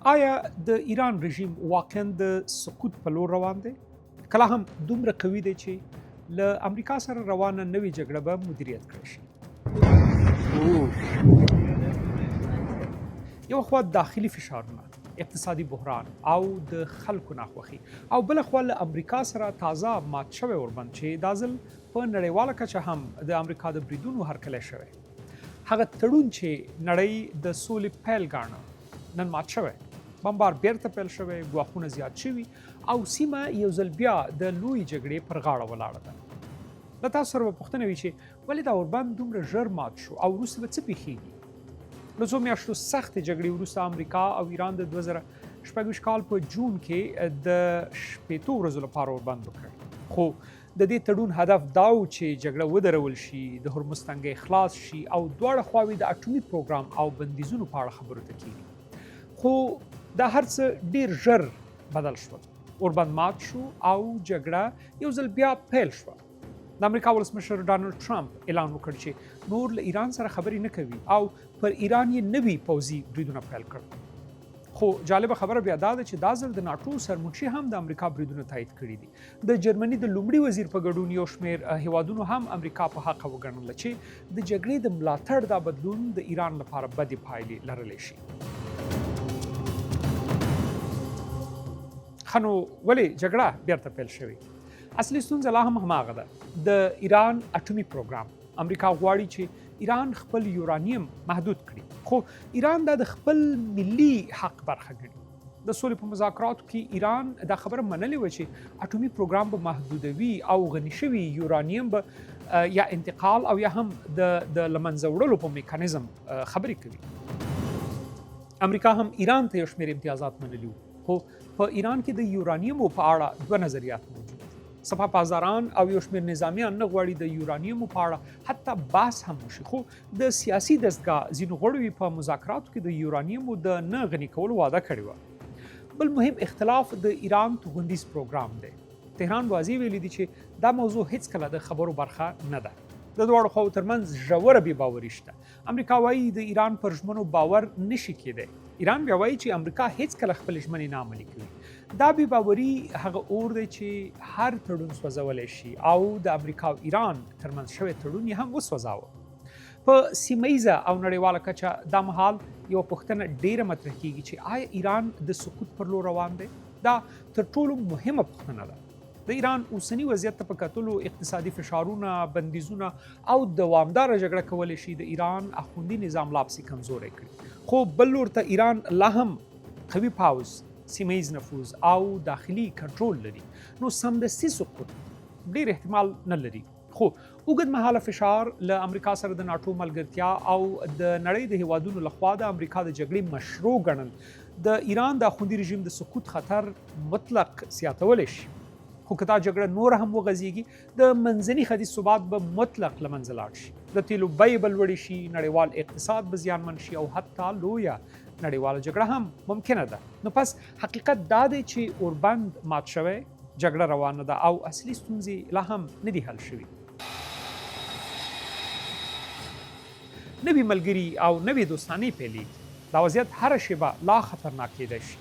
آیا د ایران رژیم واقعا د سقوط په لور روان دی؟ کله هم دومره قوي دی چې له امریکا سره روانه نوې جګړه به مدیریت کړی شي. یو خوا داخلي فشارونه، اقتصادي بحران او د خلکو ناخوښي، او بل خوا له امریکا سره تازه مات شوی اوربند چې دا ځل په نړیواله کچه هم د امریکا د بریدونو هرکلی شوی. هغه تړون چې نړۍ د سولې پیل ګاڼه نن مات شوی، بمبار بیرته پیل شوی، ګواښونه زیات شوي او سیمه یو ځل بیا د لوی جګړې پر غاړه ولاړه ده. له تاسو سره به پوښتنه وي چې ولې دا اوربند دومره ژر مات شو او وروسته به څه پیښیږي؟ له څو میاشتو سختې جګړې وروسته امریکا او ایران د 2026 کال په جون کې د 8 ورځو لپاره اوربند وکړ. خو د دې تړون هدف دا و چې جګړه ودرول شي، د هرمز تنګی خلاص شي او دواړه خواوې د اټومي پروګرام او بندیزونو په اړه خبرو ته کېږي. خو دا هر څه ډیر ژر بدل شول. اوربند مات شو او جګړه یو ځل بیا پیل شوه. د امریکا ولسمشر ډانلډ ټرمپ اعلان وکړ چې نور له ایران سره خبرې نه کوي او پر ایران یې نوي پوځي بریدونه پیل کړل. خو جالبه خبره بیا دا ده چې دا ځل د ناټو سرمنشي هم د امریکا بریدونه تایید کړي دي. د جرمني د لومړي وزیر په ګډون یو شمېر هیوادونو هم امریکا په حق وګڼله چې د جګړې د ملاتړ دا بدلون د ایران لپاره بدې پایلې لرلی شي. خنو ولې جګړه بیرته پیل شوې؟ اصلي ستونزه لا هم هماغه ده، د ایران اټومي پروګرام. امریکا غواړي چې ایران خپل یورانیم محدود کړي، خو ایران دا د خپل ملي حق برخه ګڼي. د سولې په مذاکراتو کې ایران دا خبره منلې وه چې اټومي پروګرام به محدودوي او غني شوي یورانیم به یا انتقال او یا هم د له منځه وړلو په میکانیزم خبرې کوي. امریکا هم ایران ته یو شمېر امتیازات منلي وو، خو په ایران کې د یورانیمو په اړه دوه نظریات موجود دي. سپاهپازاران او یو شمېر نظامیان نه غواړي د یورانیمو په اړه حتی بحث هم وشي، خو د سیاسي دستګاه ځینو غړو په مذاکراتو کې د یورانیمو د نه غني کولو وعده کړې وه. بل مهم اختلاف د ایران توغندیز پروګرام دی. تهران واضح ویلي دي چې دا موضوع هیڅکله د خبرو برخه نه ده. د دواړو خواو ترمنځ ژوره بې باوري شته. امریکا وایي د ایران پر ژمنو باور نشي کېدی. ایران بیا وایي چې امریکا هیڅکله خپلې ژمنې نه عملي کوي. دا بې باوري هغه اور دی چې هر تړون سوځولی شي او د امریکا او ایران ترمنځ شوی تړون یې هم وسوځاوه. په سیمه ییزه او نړیواله کچه دا مهال یوه پوښتنه ډیره مطرح کېږي چې آیا ایران د سقوط پر لور روان دی؟ دا تر ټولو مهمه پوښتنه ده. د ایران اوسني وضعیت ته په کتلو اقتصادي فشارونه، بندیزونه او دوامداره جګړه کولی شي د ایران اخوندي نظام لا پسې کمزوری کړي. خو بل لور ته ایران لا هم قوي پوځ، سیمه ییز نفوذ او داخلي کنټرول لري، نو سمدستي سقوط ډیر احتمال نه لري. خو اوږد مهاله فشار له امریکا سره د ناټو ملګرتیا او د نړۍ د هیوادونو لخوا د امریکا د جګړې مشروع ګڼل د ایران د اخوندي رژیم د سقوط خطر مطلق زیاتولی شي. خو که دا جګړه نور هم وغځېږي، د منځني ختیځ ثبات به مطلق له منځه لاړ شي، د تیلو بیې به لوړې شي، نړیوال اقتصاد به زیانمن شي او حتی لویه نړیواله جګړه هم ممکنه ده. نو پس حقیقت دا دی چې اوربند مات شوی، جګړه روانه ده او اصلي ستونزې لا هم نه دي حل شوي. نوي ملګري او نوې دوستانې پیلېږي. دا وضعیت هره شیبه لا خطرناک کېدی شي.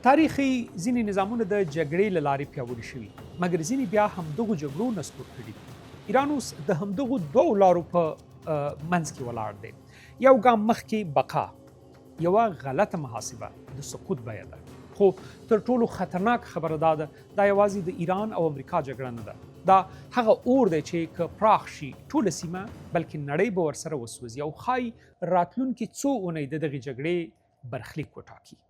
تاریخي ځینې نظامونه د جګړې له لارې پیاوړي شوي، مګر ځینې بیا همدغو جګړو نسکور کړي دي. ایران اوس د همدغو دوو لارو په منځ کې ولاړ دی. یو ګام مخکې بقا، یوه غلطه محاسبه د سقوط بیه ده. خو تر ټولو خطرناک خبره دا ده، دا یوازې د ایران او امریکا جګړه نه ده. دا هغه اور دی چې که پراخ شي ټوله سیمه، بلکې نړۍ به ورسره وسوځي او ښایي راتلونکي څو اونۍ د دغې جګړې برخلیک وټاکي.